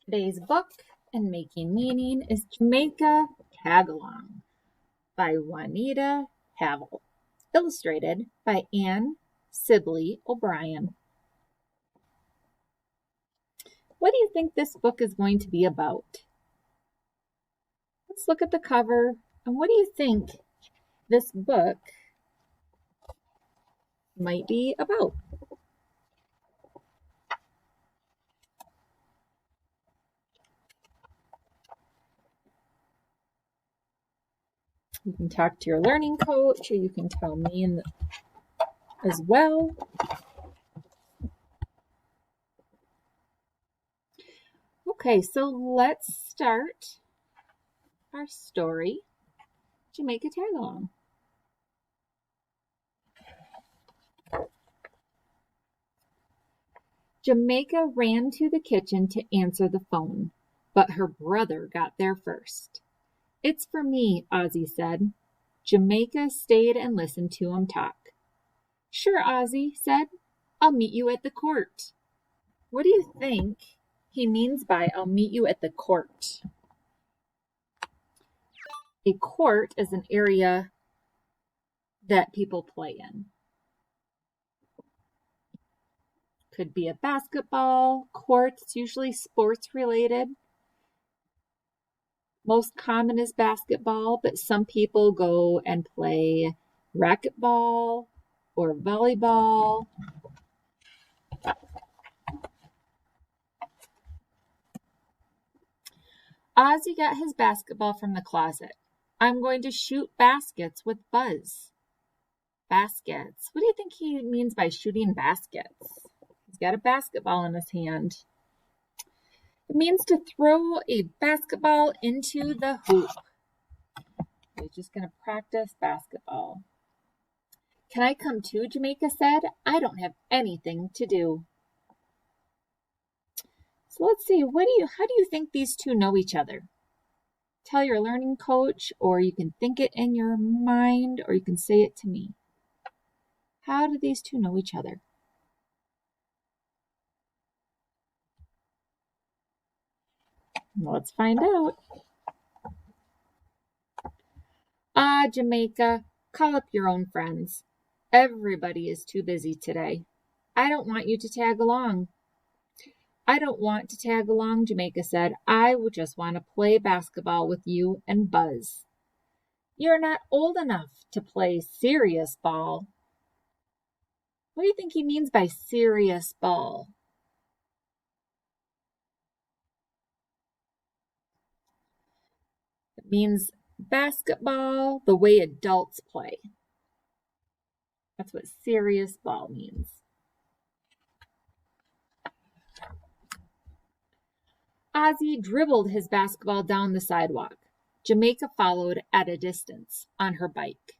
Today's book in Making Meaning is Jamaica Tag-Along by Juanita Havel, illustrated by Anne Sibley O'Brien. What do you think this book is going to be about? Let's look at the cover, and what do you think this book might be about? You can talk to your learning coach, or you can tell me as well. Okay, so let's start our story, Jamaica Tag-Along. Jamaica ran to the kitchen to answer the phone, but her brother got there first. "It's for me," Ozzie said. Jamaica stayed and listened to him talk. "Sure," Ozzie said. "I'll meet you at the court." What do you think he means by "I'll meet you at the court"? A court is an area that people play in. Could be a basketball court. It's usually sports related. Most common is basketball, but some people go and play racquetball or volleyball. Ozzie got his basketball from the closet. "I'm going to shoot baskets with Buzz." Baskets. What do you think he means by shooting baskets? He's got a basketball in his hand. It means to throw a basketball into the hoop. He's just going to practice basketball. "Can I come too?" Jamaica said. "I don't have anything to do." So let's see, how do you think these two know each other? Tell your learning coach, or you can think it in your mind, or you can say it to me. How do these two know each other? Let's find out. Jamaica, call up your own friends. Everybody is too busy today. I don't want you to tag along. "I don't want to tag along," Jamaica said. "I would just want to play basketball with you and Buzz." "You're not old enough to play serious ball." What do you think he means by serious ball? It means basketball the way adults play. That's what serious ball means. Ozzie dribbled his basketball down the sidewalk. Jamaica followed at a distance on her bike.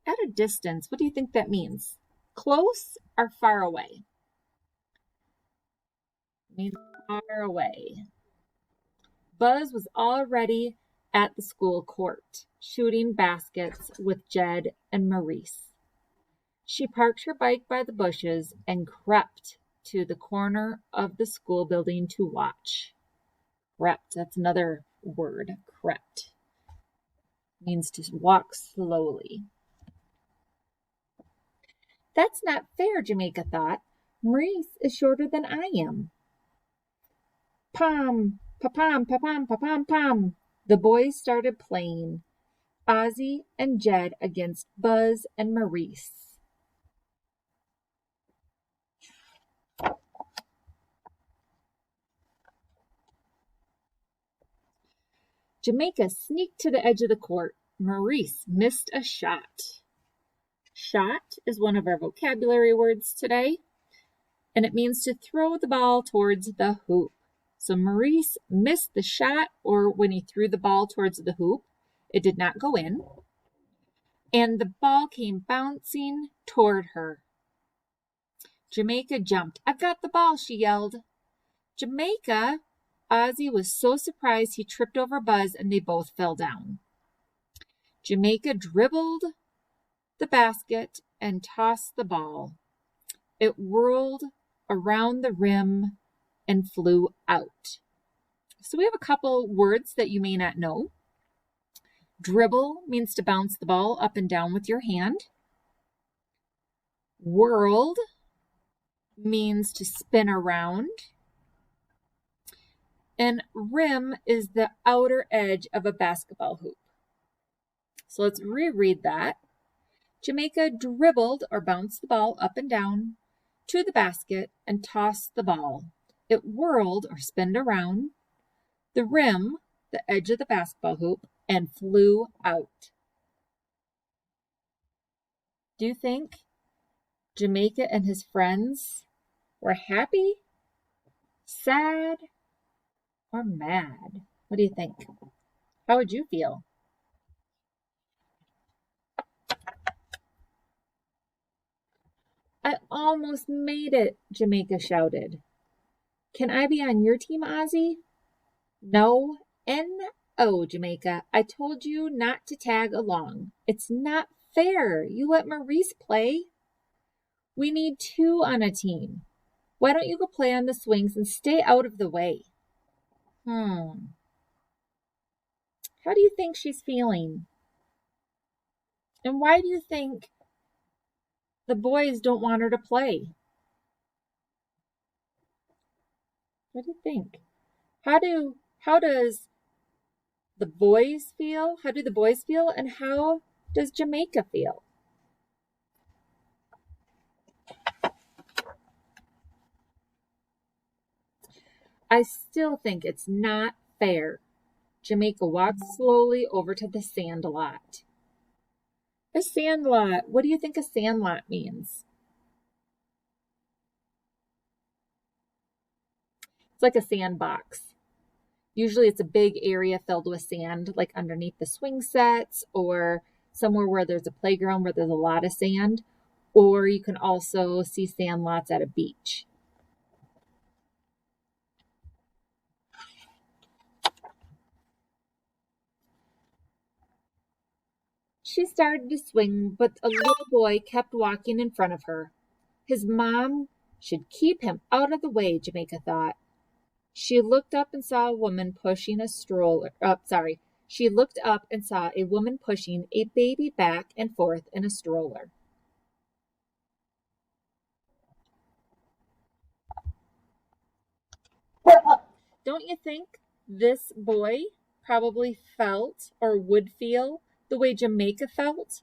At a distance, what do you think that means? Close or far away? It means far away. Buzz was already at the school court, shooting baskets with Jed and Maurice. She parked her bike by the bushes and crept to the corner of the school building to watch. Crept, that's another word, crept. Means to walk slowly. "That's not fair," Jamaica thought. "Maurice is shorter than I am." Pom, pa-pom, pa-pom, pa-pom, pom. The boys started playing. Ozzie and Jed against Buzz and Maurice. Jamaica sneaked to the edge of the court. Maurice missed a shot. Shot is one of our vocabulary words today, and it means to throw the ball towards the hoop. So Maurice missed the shot, or when he threw the ball towards the hoop, it did not go in, and the ball came bouncing toward her. Jamaica jumped. "I've got the ball," she yelled. "Jamaica!" Ozzie was so surprised he tripped over Buzz and they both fell down. Jamaica dribbled the basket and tossed the ball. It whirled around the rim and flew out. So we have a couple words that you may not know. Dribble means to bounce the ball up and down with your hand. Whirled means to spin around. And rim is the outer edge of a basketball hoop. So let's reread that. Jamaica dribbled or bounced the ball up and down to the basket and tossed the ball. It whirled or spinned around the rim, the edge of the basketball hoop, and flew out. Do you think Jamaica and his friends were happy, sad, or mad? What do you think? How would you feel? I almost made it, Jamaica shouted. Can I be on your team, Ozzy? No, N-O, Jamaica. I told you not to tag along. It's not fair. You let Maurice play. We need two on a team. Why don't you go play on the swings and stay out of the way? How do you think she's feeling? And why do you think the boys don't want her to play? What do you think? How does the boys feel? How do the boys feel? And how does Jamaica feel? I still think it's not fair. Jamaica walked slowly over to the sand lot. A sand lot. What do you think a sand lot means? It's like a sandbox. Usually it's a big area filled with sand, like underneath the swing sets or somewhere where there's a playground where there's a lot of sand. Or you can also see sand lots at a beach. She started to swing, but a little boy kept walking in front of her. His mom should keep him out of the way, Jamaica thought. She looked up and saw a woman pushing a stroller. She looked up and saw a woman pushing a baby back and forth in a stroller. Don't you think this boy probably felt or would feel the way Jamaica felt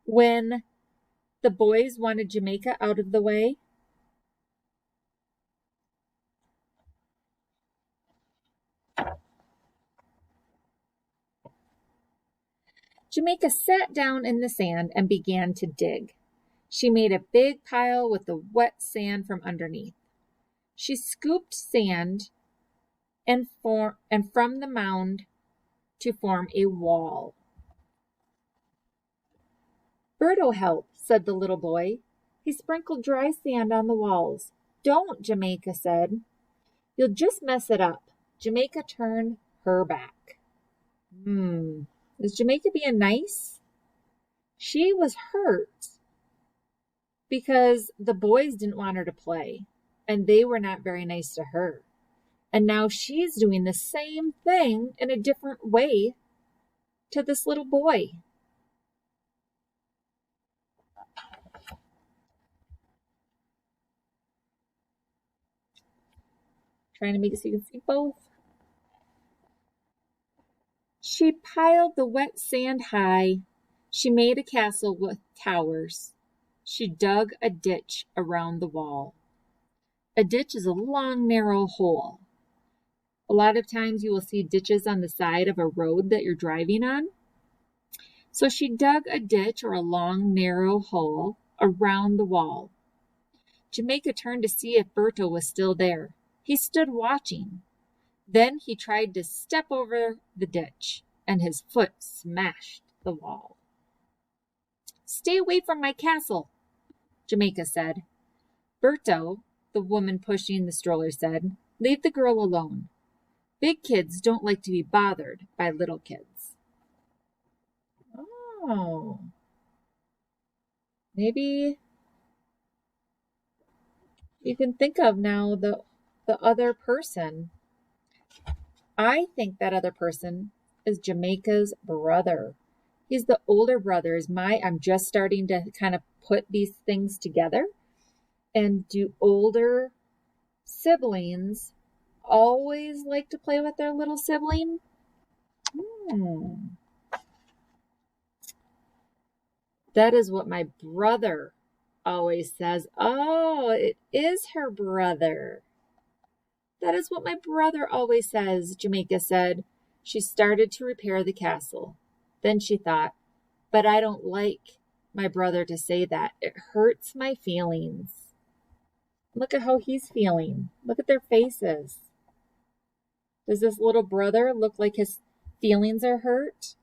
when the boys wanted Jamaica out of the way? Jamaica sat down in the sand and began to dig. She made a big pile with the wet sand from underneath. She scooped sand and from the mound to form a wall. Berto helped, said the little boy. He sprinkled dry sand on the walls. Don't, Jamaica said. You'll just mess it up. Jamaica turned her back. Is Jamaica being nice? She was hurt because the boys didn't want her to play, and they were not very nice to her. And now she's doing the same thing in a different way to this little boy. Trying to make it so you can see both. She piled the wet sand high. She made a castle with towers. She dug a ditch around the wall. A ditch is a long, narrow hole. A lot of times you will see ditches on the side of a road that you're driving on. So she dug a ditch or a long, narrow hole around the wall. Jamaica turned to see if Berto was still there. He stood watching. Then he tried to step over the ditch, and his foot smashed the wall. Stay away from my castle, Jamaica said. Berto, the woman pushing the stroller, said, leave the girl alone. Big kids don't like to be bothered by little kids. Oh, maybe you can think of now the other person. I think that other person is Jamaica's brother. He's the older brother. I'm just starting to kind of put these things together. And do older siblings always like to play with their little sibling? That is what my brother always says. Oh, it is her brother. That is what my brother always says, Jamaica said. She started to repair the castle. Then she thought, but I don't like my brother to say that. It hurts my feelings. Look at how he's feeling. Look at their faces. Does this little brother look like his feelings are hurt?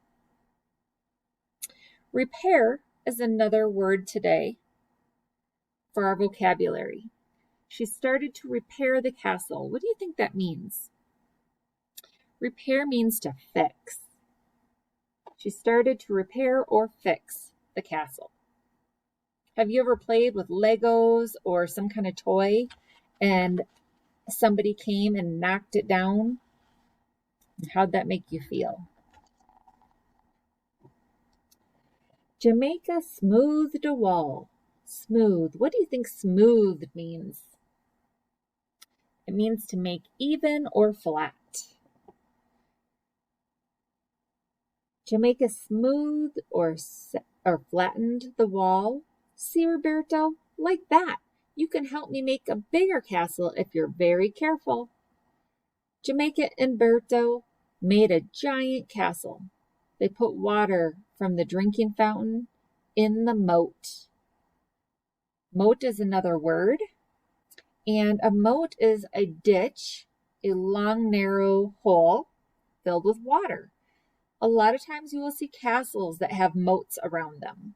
Repair is another word today for our vocabulary. She started to repair the castle. What do you think that means? Repair means to fix. She started to repair or fix the castle. Have you ever played with Legos or some kind of toy and somebody came and knocked it down? How'd that make you feel? Jamaica smoothed a wall. Smooth. What do you think smooth means? It means to make even or flat. Jamaica smoothed or flattened the wall. See, Roberto, like that. You can help me make a bigger castle if you're very careful. Jamaica and Berto made a giant castle. They put water from the drinking fountain in the moat. Moat is another word. And a moat is a ditch, a long, narrow hole filled with water. A lot of times you will see castles that have moats around them.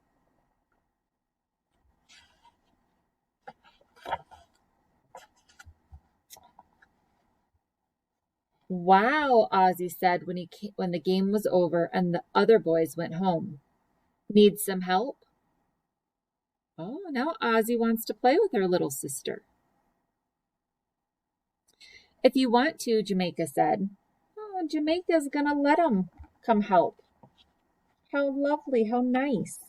Wow, Ozzy said when the game was over and the other boys went home. Need some help? Oh, now Ozzy wants to play with her little sister. If you want to, Jamaica said. Oh, Jamaica's gonna let him come help. How lovely, how nice.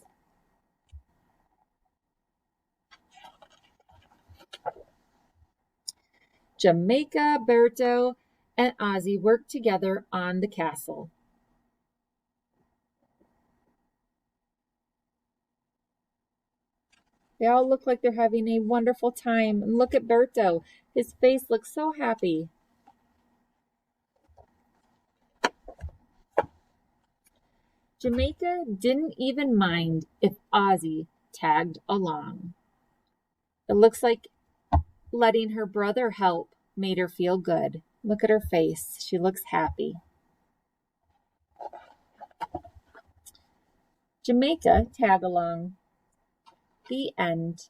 Jamaica, Berto, and Ozzy worked together on the castle. They all look like they're having a wonderful time. And look at Berto. His face looks so happy. Jamaica didn't even mind if Ozzy tagged along. It looks like letting her brother help made her feel good. Look at her face. She looks happy. Jamaica Tag-Along. The end.